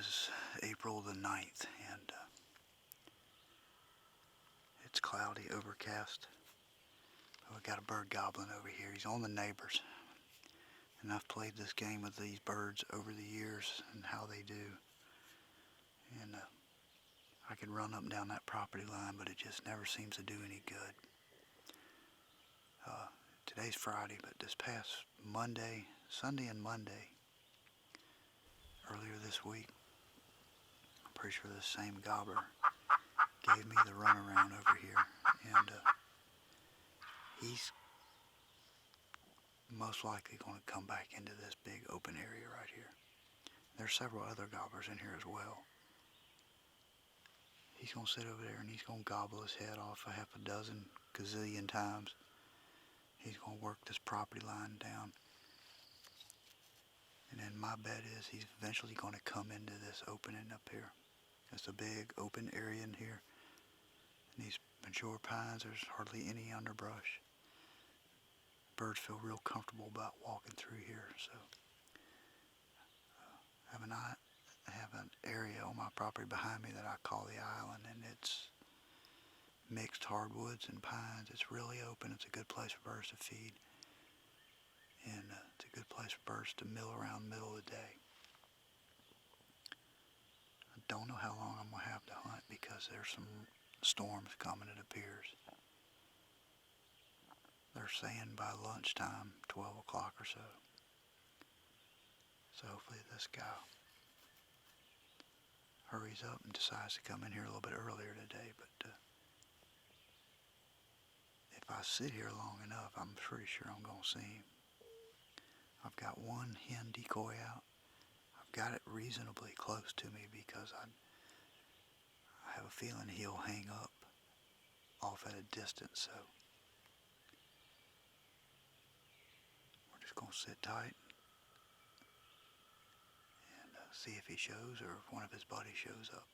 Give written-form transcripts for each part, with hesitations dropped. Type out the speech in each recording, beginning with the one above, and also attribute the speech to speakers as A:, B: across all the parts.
A: is April the 9th, and it's cloudy, overcast. We got a bird goblin over here. He's on the neighbors. And I've played this game with these birds over the years and how they do. And I could run up and down that property line, but it just never seems to do any good. Today's Friday, but this past Monday, Sunday and Monday, earlier this week, I'm pretty sure this same gobbler gave me the runaround over here, and he's most likely going to come back into this big open area right here. There's several other gobblers in here as well. He's going to sit over there and he's going to gobble his head off a half a dozen gazillion times. He's going to work this property line down. And then my bet is he's eventually going to come into this opening up here. It's a big open area in here. And these mature pines, there's hardly any underbrush. Birds feel real comfortable about walking through here. So I have an area on my property behind me that I call the island, and it's mixed hardwoods and pines. It's really open. It's a good place for birds to feed, and it's a good place for birds to mill around the middle of the day. I don't know how long I'm going to have to hunt because there's some storms coming, it appears. They're saying by lunchtime, 12 o'clock or so. So hopefully this guy hurries up and decides to come in here a little bit earlier today. But if I sit here long enough, I'm pretty sure I'm going to see him. I've got one hen decoy out. I've got it reasonably close to me because I have a feeling he'll hang up off at a distance. So we're just going to sit tight and see if he shows or if one of his buddies shows up.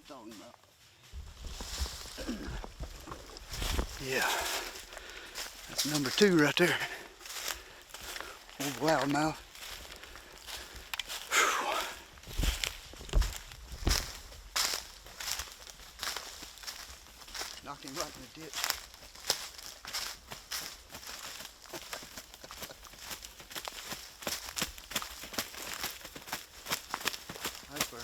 A: I'm talking about. Yeah, that's number 2 right there. Old loudmouth. Knocked him right in the ditch. Nice bird.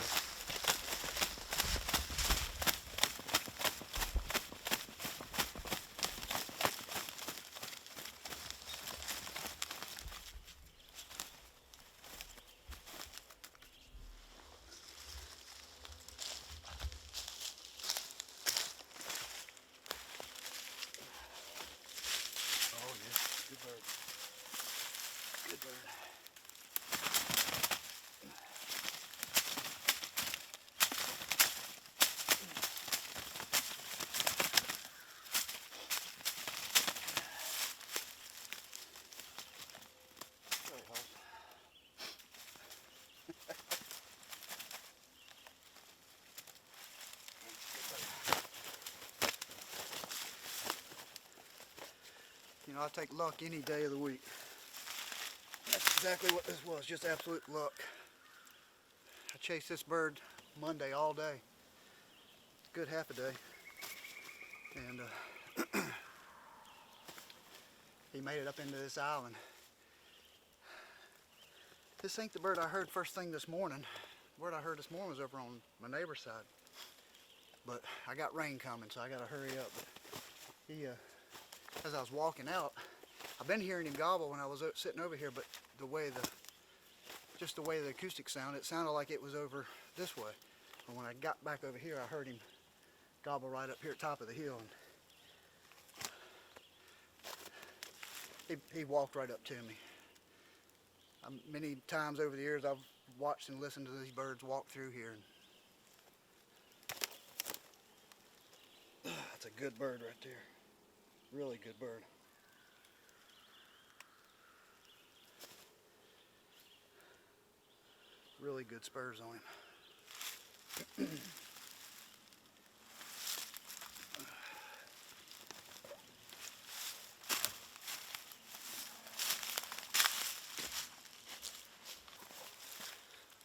A: Oh yeah, good bird. Good bird. Sorry, Hoss. You know, I take luck any day of the week. That's exactly what this was, just absolute luck. I chased this bird Monday all day, good half a day, and he made it up into this island. This ain't the bird I heard first thing this morning. The bird I heard this morning was over on my neighbor's side, but I got rain coming, so I gotta hurry up. But he, as I was walking out, I've been hearing him gobble when I was sitting over here, but just the way the acoustics sound, it sounded like it was over this way. But when I got back over here, I heard him gobble right up here at the top of the hill. And he walked right up to me. Many times over the years, I've watched and listened to these birds walk through here. And that's a good bird right there. Really good bird. Really good spurs on him.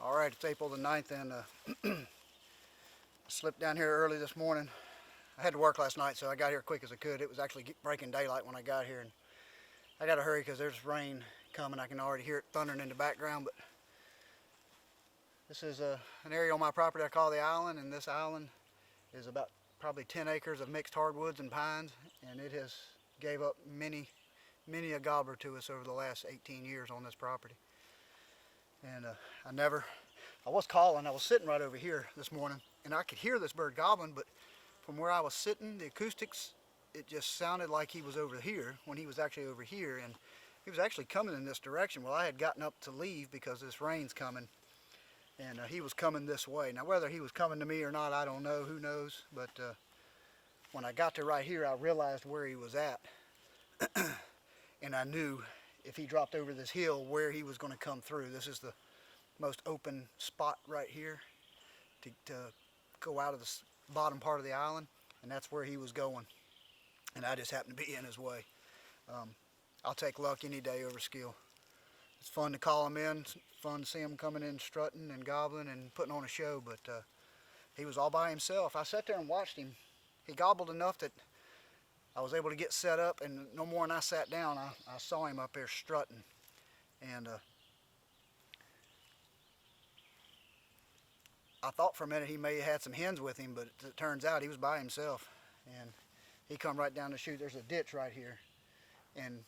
A: All right, it's April the 9th, and I slipped down here early this morning. I had to work last night, so I got here quick as I could. It was actually breaking daylight when I got here, and I got to hurry because there's rain coming. I can already hear it thundering in the background, but this is an area on my property I call the island, and this island is about probably 10 acres of mixed hardwoods and pines, and it has gave up many a gobbler to us over the last 18 years on this property. And I was calling, I was sitting right over here this morning, and I could hear this bird gobbling, but from where I was sitting, the acoustics, it just sounded like he was over here when he was actually over here, and he was actually coming in this direction. Well, I had gotten up to leave because this rain's coming, and he was coming this way. Now, whether he was coming to me or not, I don't know, who knows, but when I got to right here, I realized where he was at, and I knew if he dropped over this hill where he was going to come through. This is the most open spot right here to go out of the bottom part of the island, and that's where he was going, and I just happened to be in his way. I'll take luck any day over skill. It's fun to call him in, it's fun to see him coming in strutting and gobbling and putting on a show, but he was all by himself. I sat there and watched him. He gobbled enough that I was able to get set up, and no more than I sat down, I saw him up there strutting. And I thought for a minute he may have had some hens with him, but it turns out he was by himself. And he come right down the chute. There's a ditch right here. And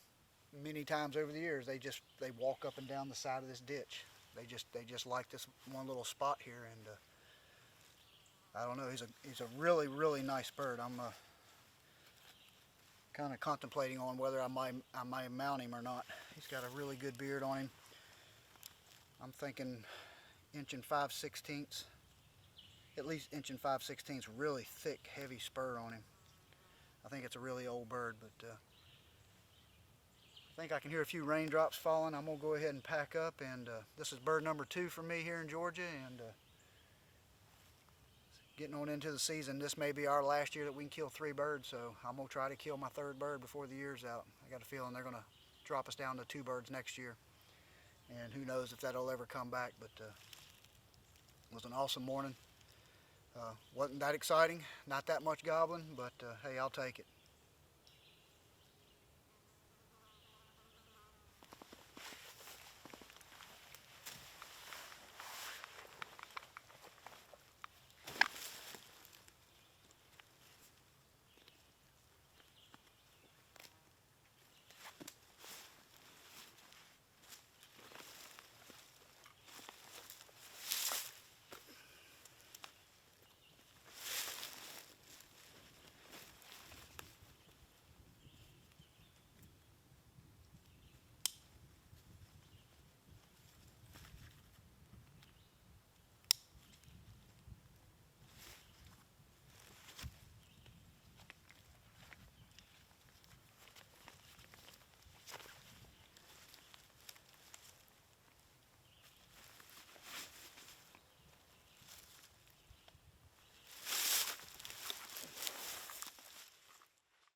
A: many times over the years, they walk up and down the side of this ditch. They just like this one little spot here. And I don't know, he's a really nice bird. I'm kind of contemplating on whether I might mount him or not. He's got a really good beard on him. I'm thinking 1 5/16, at least 1 5/16, really thick, heavy spur on him. I think it's a really old bird, but I think I can hear a few raindrops falling. I'm gonna go ahead and pack up, and this is bird number 2 for me here in Georgia, and getting on into the season, this may be our last year that we can kill 3 birds, so I'm going to try to kill my 3rd bird before the year's out. I got a feeling they're going to drop us down to 2 birds next year, and who knows if that'll ever come back, but it was an awesome morning. Wasn't that exciting, not that much gobbling, but hey, I'll take it.